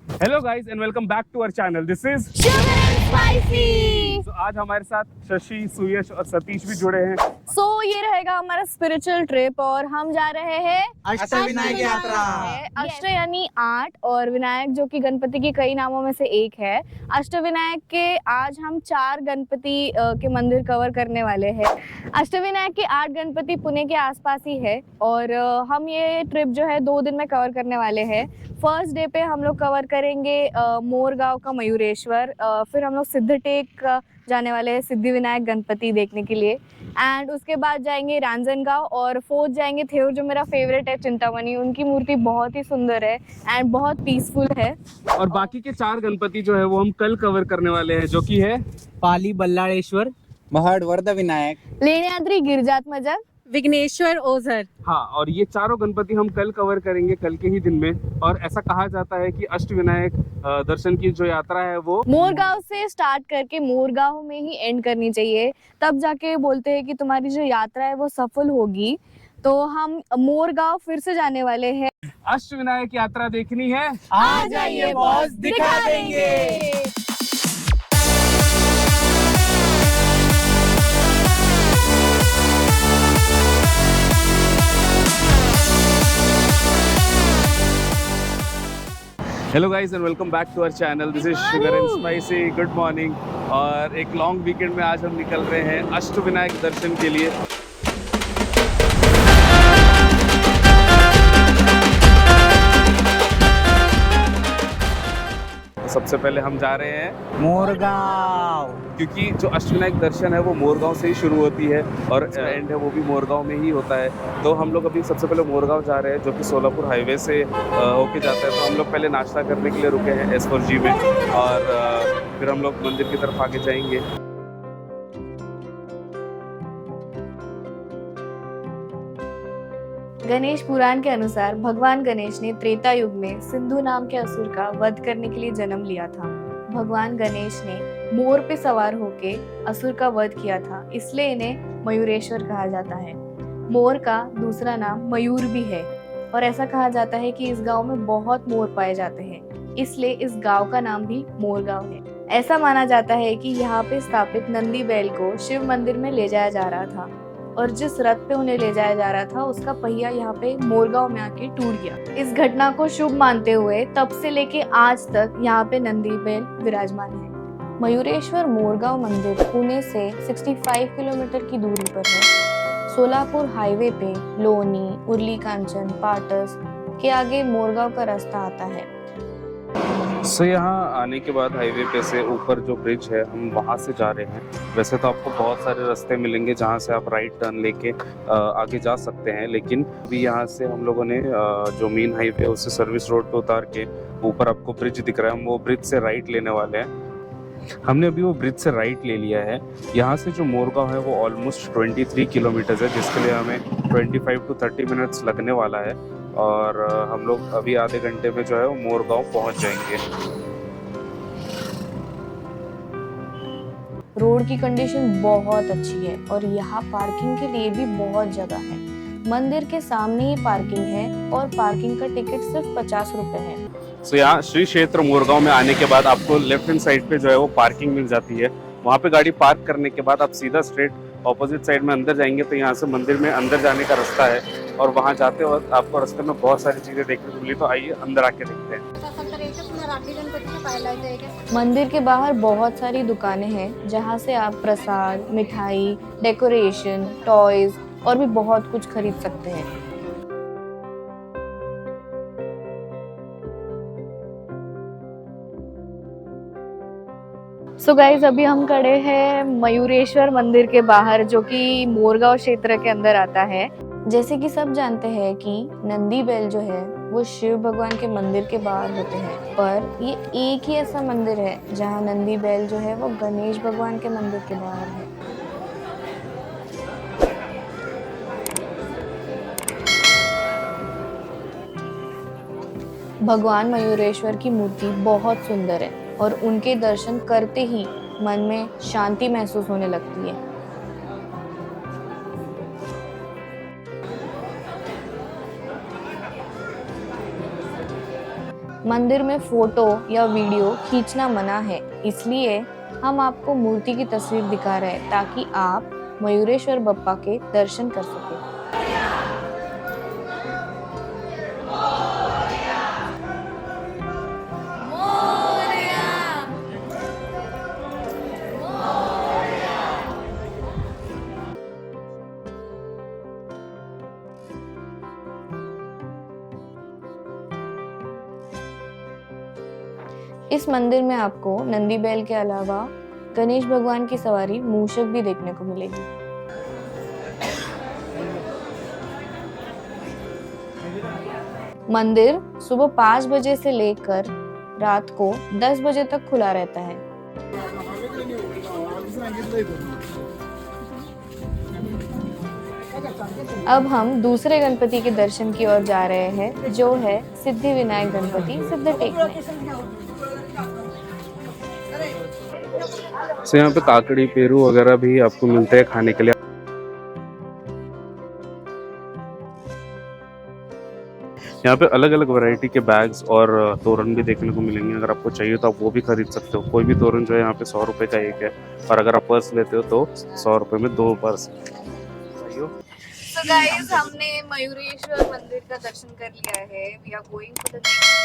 Hello guys and welcome back to our channel. This is sugar and spicy. तो आज हमारे साथ शशि, सुयश और सतीश भी जुड़े हैं। ये रहेगा हमारा स्पिरिचुअल ट्रिप और हम जा रहे हैं अष्टविनायक यात्रा। अष्ट यानी 8 और विनायक जो कि गणपति के कई नामों में से एक है। अष्टविनायक के आज हम 4 गणपति के मंदिर कवर करने वाले हैं। अष्टविनायक के 8 गणपति पुणे के आसपास ही है और हम ये ट्रिप जो है 2 दिन में कवर करने वाले हैं। फर्स्ट डे पे हम लोग कवर करेंगे मोरगांव का मयूरेश्वर, फिर हम लोग सिद्धटेक जाने वाले हैं सिद्धिविनायक गणपति देखने के लिए एंड उसके बाद जाएंगे रांजनगांव और फोर्थ जाएंगे थेऊर जो मेरा फेवरेट है चिंतामणि। उनकी मूर्ति बहुत ही सुंदर है एंड बहुत पीसफुल है। और बाकी के 4 गणपति जो है वो हम कल कवर करने वाले हैं, जो कि है पाली बल्लाळेश्वर, महाड वरद विनायक, लेण्याद्री गिरिजात्मजा, विघ्नेश्वर ओझर। हाँ, और ये चारों गणपति हम कल कवर करेंगे, कल के ही दिन में। और ऐसा कहा जाता है कि अष्टविनायक दर्शन की जो यात्रा है वो मोरगांव से स्टार्ट करके मोरगांव में ही एंड करनी चाहिए, तब जाके बोलते हैं कि तुम्हारी जो यात्रा है वो सफल होगी। तो हम मोरगांव फिर से जाने वाले हैं। अष्टविनायक यात्रा देखनी है। आ जाइए बॉस, दिखा देंगे। Hello guys and welcome back to our channel. This is sugar and spicy. Good morning. और एक लॉन्ग वीकेंड में आज हम निकल रहे हैं अष्टविनायक दर्शन के लिए। सबसे पहले हम जा रहे हैं मोरगांव, क्योंकि जो अष्टविनायक दर्शन है वो मोरगांव से ही शुरू होती है और एंड है वो भी मोरगांव में ही होता है। तो हम लोग अभी सबसे पहले मोरगांव जा रहे हैं, जो कि सोलापुर हाईवे से होके जाता है। तो हम लोग पहले नाश्ता करने के लिए रुके हैं S4G में और फिर हम लोग मंदिर की तरफ आगे जाएंगे। गणेश पुराण के अनुसार भगवान गणेश ने त्रेता युग में सिंधु नाम के असुर का वध करने के लिए जन्म लिया था। भगवान गणेश ने मोर पे सवार होके असुर का वध किया था, इसलिए इन्हें मयूरेश्वर कहा जाता है। मोर का दूसरा नाम मयूर भी है और ऐसा कहा जाता है कि इस गांव में बहुत मोर पाए जाते हैं, इसलिए इस गांव का नाम भी मोरगांव है। ऐसा माना जाता है कि यहाँ पे स्थापित नंदी बैल को शिव मंदिर में ले जाया जा रहा था और जिस रथ पे उन्हें ले जाया जा रहा था उसका पहिया यहाँ पे मोरगांव में आके टूट गया। इस घटना को शुभ मानते हुए तब से लेके आज तक यहाँ पे नंदी बैल विराजमान है। मयूरेश्वर मोरगांव मंदिर पुणे से 65 किलोमीटर की दूरी पर है। सोलापुर हाईवे पे लोनी, उर्ली कांचन, पाटस के आगे मोरगांव का रास्ता आता है। सो यहाँ आने के बाद हाईवे पे से ऊपर जो ब्रिज है हम वहाँ से जा रहे हैं। वैसे तो आपको बहुत सारे रास्ते मिलेंगे जहाँ से आप राइट टर्न लेके आगे जा सकते हैं, लेकिन अभी यहाँ से हम लोगों ने जो मेन हाईवे है उससे सर्विस रोड पे उतार के ऊपर आपको ब्रिज दिख रहा है, हम वो ब्रिज से राइट लेने वाले हैं। हमने अभी वो ब्रिज से राइट ले लिया है। यहाँ से जो मोरगांव है वो ऑलमोस्ट 23 किलोमीटर्स है, जिसके लिए हमें 25 to 30 मिनट्स लगने वाला है और हम लोग अभी आधे घंटे में जो है वो मोरगांव पहुंच जाएंगे। रोड की कंडीशन बहुत अच्छी है और यहाँ पार्किंग के लिए भी बहुत जगह है। मंदिर के सामने ही पार्किंग है और पार्किंग का टिकट सिर्फ 50 रुपए है। सो यहाँ श्री क्षेत्र मोरगांव में आने के बाद आपको लेफ्ट हैंड साइड पे जो है वो पार्किंग मिल जाती है। वहाँ पे गाड़ी पार्क करने के बाद आप सीधा स्ट्रेट ऑपोजिट साइड में अंदर जाएंगे तो यहाँ से मंदिर में अंदर जाने का रास्ता है और वहाँ जाते वक्त आपको रास्ते में बहुत सारी चीजें देखने को मिली। तो आइए अंदर आके देखते हैं। मंदिर के बाहर बहुत सारी दुकानें हैं जहाँ से आप प्रसाद, मिठाई, डेकोरेशन, टॉयज और भी बहुत कुछ खरीद सकते हैं। सो गाइज अभी हम खड़े हैं मयूरेश्वर मंदिर के बाहर, जो कि मोरगांव क्षेत्र के अंदर आता है। जैसे कि सब जानते हैं कि नंदी बैल जो है वो शिव भगवान के मंदिर के बाहर होते हैं, पर ये एक ही ऐसा मंदिर है जहाँ नंदी बैल जो है वो गणेश भगवान के मंदिर के बाहर है। भगवान मयूरेश्वर की मूर्ति बहुत सुंदर है और उनके दर्शन करते ही मन में शांति महसूस होने लगती है। मंदिर में फोटो या वीडियो खींचना मना है, इसलिए हम आपको मूर्ति की तस्वीर दिखा रहे हैं ताकि आप मयूरेश्वर बप्पा के दर्शन कर सकें। इस मंदिर में आपको नंदी बैल के अलावा गणेश भगवान की सवारी मूषक भी देखने को मिलेगी। मंदिर सुबह 5 बजे से लेकर रात को 10 बजे तक खुला रहता है। अब हम दूसरे गणपति के दर्शन की ओर जा रहे हैं, जो है सिद्धि विनायक गणपति सिद्धटेक में। सो यहाँ पे काकड़ी पेरू वगैरह भी आपको मिलते हैं खाने के लिए। यहाँ पे अलग अलग वैरायटी के बैग्स और तोरण भी देखने को मिलेंगे। अगर आपको चाहिए तो आप वो भी खरीद सकते हो। कोई भी तोरण जो है यहाँ पे 100 रुपए का एक है, और अगर आप पर्स लेते हो तो 100 रुपए में 2 पर्स। So guys, हमने मयूरेश्वर मंदिर का दर्शन कर लिया है। We are going to the next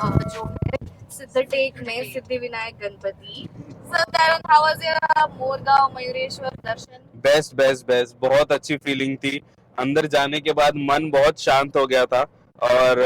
one, जो है सिद्धटेक में Siddhi Vinayak Ganpati. So Darren, how was your Morgaon Mayureshwar darshan? Best best best, बहुत अच्छी फीलिंग थी। अंदर जाने के बाद मन बहुत शांत हो गया था और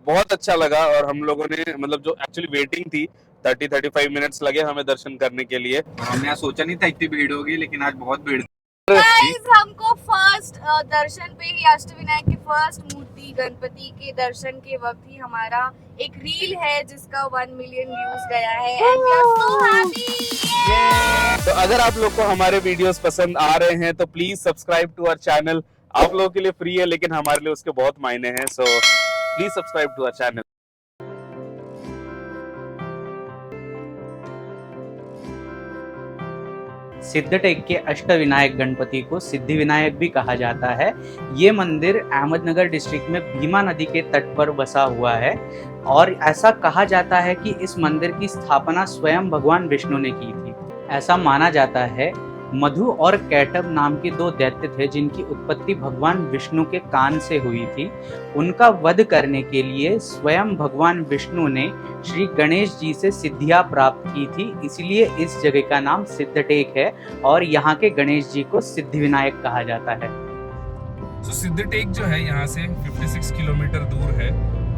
बहुत अच्छा लगा। और हम लोगों ने मतलब जो एक्चुअली वेटिंग थी 30-35 मिनट्स लगे हमें दर्शन करने के लिए। हमने आज सोचा नहीं था इतनी भीड़ होगी, लेकिन आज बहुत भीड़ थी। Guys, हमको फर्स्ट दर्शन पे ही अष्टविनायक की फर्स्ट मूर्ति गणपति के दर्शन के वक्त ही हमारा एक रील है जिसका 1 मिलियन व्यूज गया है and we are so happy। तो अगर आप लोग को हमारे वीडियोस पसंद आ रहे हैं तो please subscribe to our channel. आप लोगों के लिए फ्री है, लेकिन हमारे लिए उसके बहुत मायने हैं। So please subscribe to our channel. Siddhatek के अष्टविनायक गणपति को सिद्धि विनायक भी कहा जाता है। ये मंदिर अहमदनगर डिस्ट्रिक्ट में भीमा नदी के तट पर बसा हुआ है और ऐसा कहा जाता है कि इस मंदिर की स्थापना स्वयं भगवान विष्णु ने की थी। ऐसा माना जाता है मधु और कैटब नाम के 2 दैत्य थे जिनकी उत्पत्ति भगवान विष्णु के कान से हुई थी। उनका वध करने के लिए स्वयं भगवान विष्णु ने श्री गणेश जी से सिद्धियां प्राप्त की थी, इसलिए इस जगह का नाम सिद्धटेक है और यहाँ के गणेश जी को सिद्धि विनायक कहा जाता है। तो सिद्धटेक जो है यहाँ से 56 किलोमीटर दूर है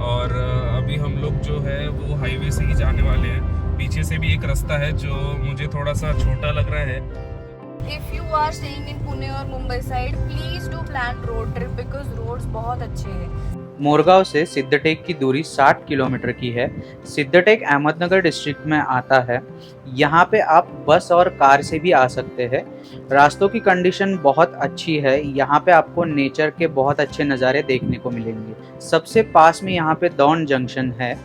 और अभी हम लोग जो है वो हाईवे से ही जाने वाले हैं। पीछे से भी एक रास्ता है जो मुझे थोड़ा सा छोटा लग रहा है। If you are staying in Pune or Mumbai side, please do plan road trip because roads बहुत अच्छे हैं। मोरगांव से सिद्धटेक की दूरी 60 किलोमीटर की है। सिद्धटेक अहमदनगर डिस्ट्रिक्ट में आता है। यहाँ पे आप बस और कार से भी आ सकते हैं। रास्तों की कंडीशन बहुत अच्छी है। यहाँ पे आपको नेचर के बहुत अच्छे नज़ारे देखने को मिलेंगे। सबसे पास में यहाँ पे दौन जंक्शन है,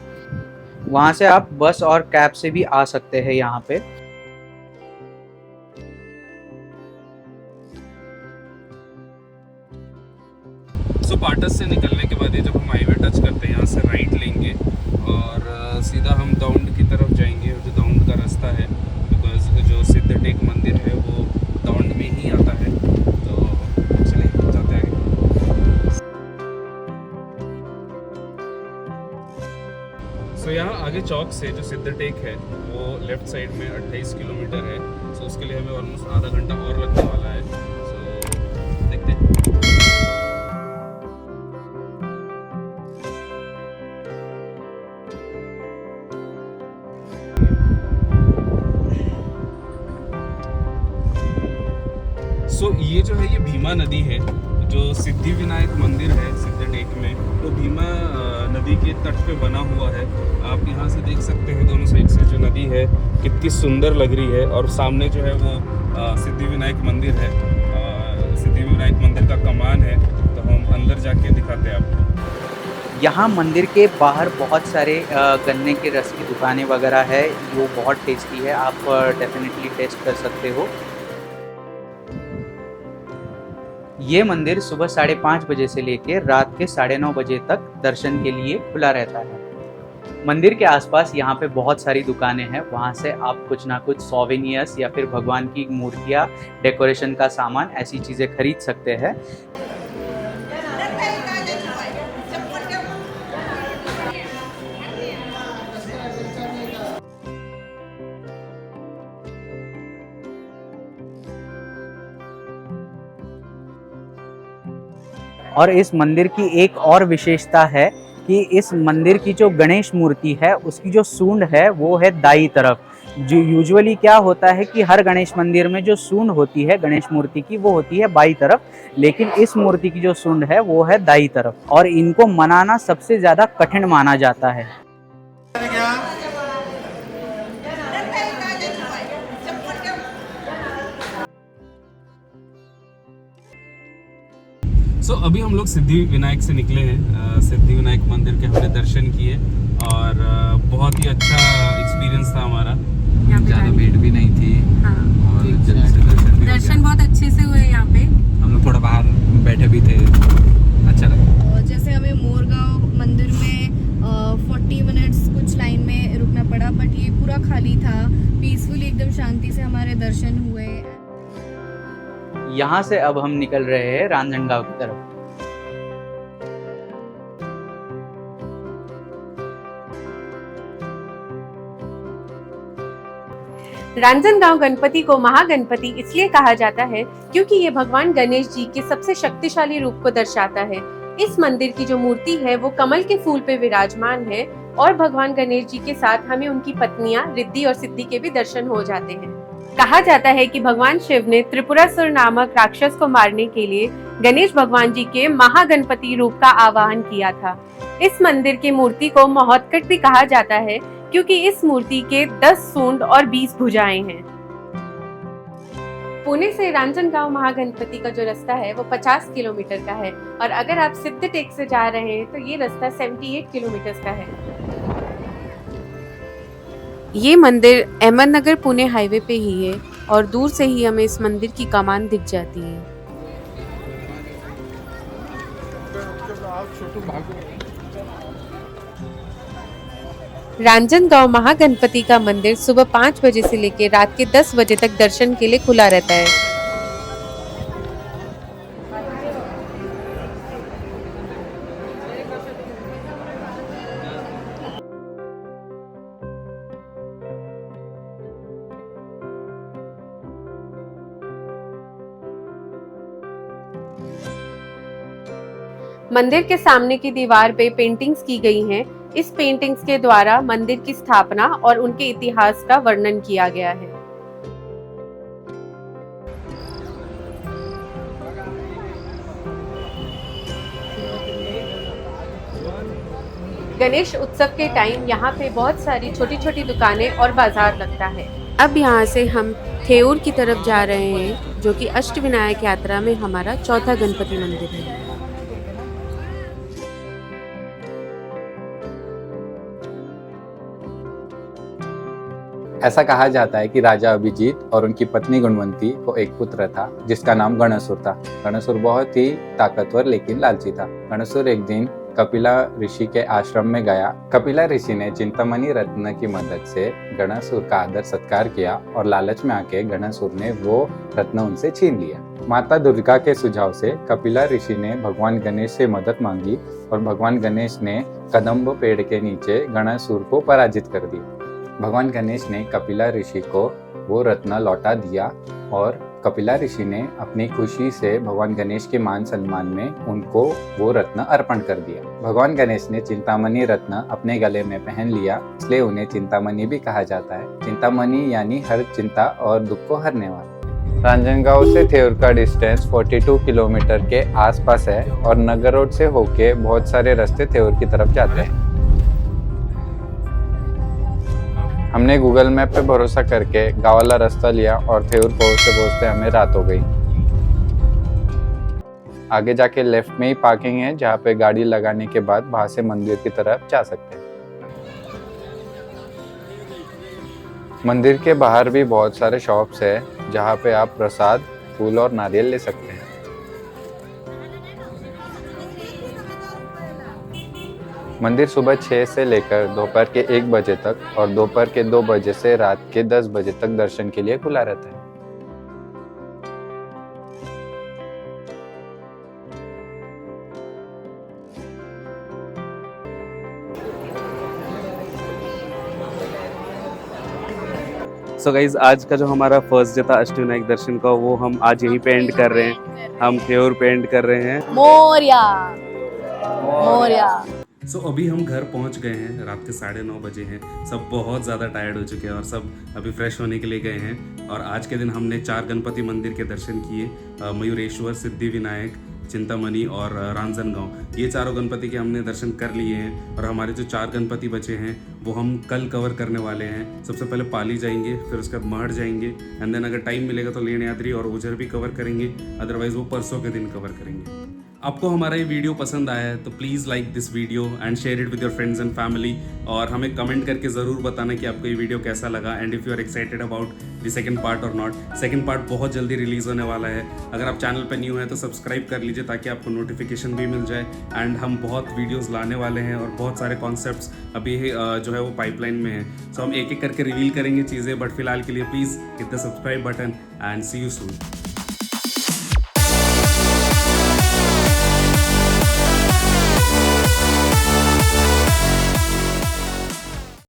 वहाँ से आप बस और कैब से भी आ सकते हैं यहाँ पे। सो पाटस से निकलने के बाद ये जब हम हाईवे टच करते हैं यहाँ से राइट लेंगे और सीधा हम दौंड की तरफ जाएंगे। जो दौंड का रास्ता है, बिकॉज जो सिद्धटेक मंदिर है वो दौंड में ही आता है। तो चलिए जाते हैं आगे। सो यहाँ आगे चौक से जो सिद्धटेक है वो लेफ्ट साइड में 28 किलोमीटर है। सो उसके लिए हमें ऑलमोस्ट आधा घंटा और लगने वाला है। सो देखते हैं। सो ये जो है ये भीमा नदी है। जो सिद्धि विनायक मंदिर है सिद्धटेक में, वो भीमा नदी के तट पे बना हुआ है। आप यहाँ से देख सकते हैं दोनों साइड से जो नदी है कितनी सुंदर लग रही है। और सामने जो है वो सिद्धि विनायक मंदिर है। सिद्धि विनायक मंदिर का कमान है, तो हम अंदर जाके दिखाते हैं आपको। यहाँ मंदिर के बाहर बहुत सारे गन्ने के रस की दुकानें वगैरह है, वो बहुत टेस्टी है। आप डेफिनेटली टेस्ट कर सकते हो। ये मंदिर सुबह 5:30 बजे से लेकर रात के 9:30 बजे तक दर्शन के लिए खुला रहता है। मंदिर के आसपास यहाँ पे बहुत सारी दुकानें हैं, वहाँ से आप कुछ ना कुछ सोवेनियर्स या फिर भगवान की मूर्तियाँ, डेकोरेशन का सामान, ऐसी चीज़ें खरीद सकते हैं। और इस मंदिर की एक और विशेषता है कि इस मंदिर की जो गणेश मूर्ति है उसकी जो सूंड है वो है दाई तरफ। जो यूजुअली क्या होता है कि हर गणेश मंदिर में जो सूंड होती है गणेश मूर्ति की वो होती है बाई तरफ, लेकिन इस मूर्ति की जो सूंड है वो है दाई तरफ, और इनको मनाना सबसे ज्यादा कठिन माना जाता है। अभी हम लोग सिद्धि विनायक से निकले हैं। सिद्धि विनायक मंदिर के हमने दर्शन किए और बहुत ही अच्छा एक्सपीरियंस था हमारा। ज़्यादा भीड़ भी नहीं थी। हाँ। और जल्दी से दर्शन भी हो दर्शन गया। बहुत अच्छे से हुए यहाँ पे। हम लोग थोड़ा बाहर बैठे भी थे, अच्छा लगा। और जैसे हमें मोरगांव मंदिर में 40 मिनट्स कुछ लाइन में रुकना पड़ा, बट ये पूरा खाली था, पीसफुली एकदम शांति से हमारे दर्शन हुए। यहाँ से अब हम निकल रहे हैं रांजनगांव की तरफ। रांजनगांव गणपति को महागणपति इसलिए कहा जाता है क्योंकि ये भगवान गणेश जी के सबसे शक्तिशाली रूप को दर्शाता है। इस मंदिर की जो मूर्ति है वो कमल के फूल पे विराजमान है, और भगवान गणेश जी के साथ हमें उनकी पत्नियां रिद्धि और सिद्धि के भी दर्शन हो जाते हैं। कहा जाता है कि भगवान शिव ने त्रिपुरासुर नामक राक्षस को मारने के लिए गणेश भगवान जी के महागणपति रूप का आवाहन किया था। इस मंदिर की मूर्ति को महोत्कट भी कहा जाता है क्योंकि इस मूर्ति के 10 सूंड और 20 भुजाएं हैं। पुणे से रांजनगांव महागणपति का जो रास्ता है वो 50 किलोमीटर का है, और अगर आप सिद्धटेक से जा रहे हैं तो ये रास्ता 78 किलोमीटर का है। ये मंदिर अहमदनगर पुणे हाईवे पे ही है, और दूर से ही हमें इस मंदिर की कमान दिख जाती है। रांजनगांव महागणपति का मंदिर सुबह 5 बजे से लेकर रात के 10 बजे तक दर्शन के लिए खुला रहता है। मंदिर के सामने की दीवार पे पेंटिंग्स की गई हैं। इस पेंटिंग्स के द्वारा मंदिर की स्थापना और उनके इतिहास का वर्णन किया गया है। गणेश उत्सव के टाइम यहाँ पे बहुत सारी छोटी छोटी दुकानें और बाजार लगता है। अब यहाँ से हम थेऊर की तरफ जा रहे हैं, जो कि अष्टविनायक यात्रा में हमारा चौथा गणपति मंदिर है। ऐसा कहा जाता है कि राजा अभिजीत और उनकी पत्नी गुणवंती को एक पुत्र था जिसका नाम गणेशुर था। गणेशुर बहुत ही ताकतवर लेकिन लालची था। गणेशुर एक दिन कपिला ऋषि के आश्रम में गया। कपिला ऋषि ने चिंतामणि रत्न की मदद से गणेशुर का आदर सत्कार किया और लालच में आके गणेशुर ने वो रत्न उनसे छीन लिया। माता दुर्गा के सुझाव से कपिला ऋषि ने भगवान गणेश से मदद मांगी और भगवान गणेश ने कदम्ब पेड़ के नीचे गणेशुर को पराजित कर दिया। भगवान गणेश ने कपिला ऋषि को वो रत्न लौटा दिया और कपिला ऋषि ने अपनी खुशी से भगवान गणेश के मान सम्मान में उनको वो रत्न अर्पण कर दिया। भगवान गणेश ने चिंतामणि रत्न अपने गले में पहन लिया, इसलिए उन्हें चिंतामणि भी कहा जाता है। चिंतामणि यानी हर चिंता और दुख को हरने वाला। रांजनगांव से थेऊर का डिस्टेंस 42 किलोमीटर के आसपास है और नगर रोड से होके बहुत सारे रास्ते थेऊर की तरफ जाते हैं। हमने गूगल मैप पे भरोसा करके गाँव वाला रास्ता लिया और थेऊर पहुँचते पहुँचते हमें रात हो गई। आगे जाके लेफ्ट में ही पार्किंग है, जहाँ पे गाड़ी लगाने के बाद वहां से मंदिर की तरफ जा सकते हैं। मंदिर के बाहर भी बहुत सारे शॉप्स है जहाँ पे आप प्रसाद, फूल और नारियल ले सकते हैं। मंदिर सुबह 6 से लेकर दोपहर के 1 बजे तक और दोपहर के 2 बजे से रात के 10 बजे तक दर्शन के लिए खुला रहता है। सो गाइज आज का जो हमारा फर्स्ट डे था अष्टविनायक दर्शन का वो हम आज यहीं पे एंड कर रहे हैं। हम थ्योर पे एंड कर रहे हैं। मोरया मोरया। सो अभी हम घर पहुंच गए हैं, रात के 9:30 बजे हैं। सब बहुत ज़्यादा टायर्ड हो चुके हैं और सब अभी फ्रेश होने के लिए गए हैं। और आज के दिन हमने 4 गणपति मंदिर के दर्शन किए, मयूरेश्वर, सिद्धि विनायक, चिंतामणि और रांजनगांव। ये चारों गणपति के हमने दर्शन कर लिए हैं और हमारे जो 4 गणपति बचे हैं वो हम कल कवर करने वाले हैं। सबसे पहले पाली जाएंगे, फिर उसके बाद महड़ जाएंगे एंड देन अगर टाइम मिलेगा तो लेण्याद्री और ओझर भी कवर करेंगे, अदरवाइज वो परसों के दिन कवर करेंगे। आपको हमारा ये वीडियो पसंद आया है तो please like this video and share it with your friends and family. और हमें कमेंट करके ज़रूर बताना कि आपको ये वीडियो कैसा लगा and if you are excited about the second part और नॉट। सेकंड पार्ट बहुत जल्दी रिलीज़ होने वाला है। अगर आप चैनल पर न्यू है तो सब्सक्राइब कर लीजिए ताकि आपको नोटिफिकेशन भी मिल जाए। एंड हम बहुत वीडियोज़ लाने वाले हैं और बहुत सारे कॉन्सेप्ट्स अभी जो है वो पाइपलाइन में है। सो हम एक एक करके रिवील करेंगे चीज़ें, बट फिलहाल के लिए please hit the subscribe button and see you soon.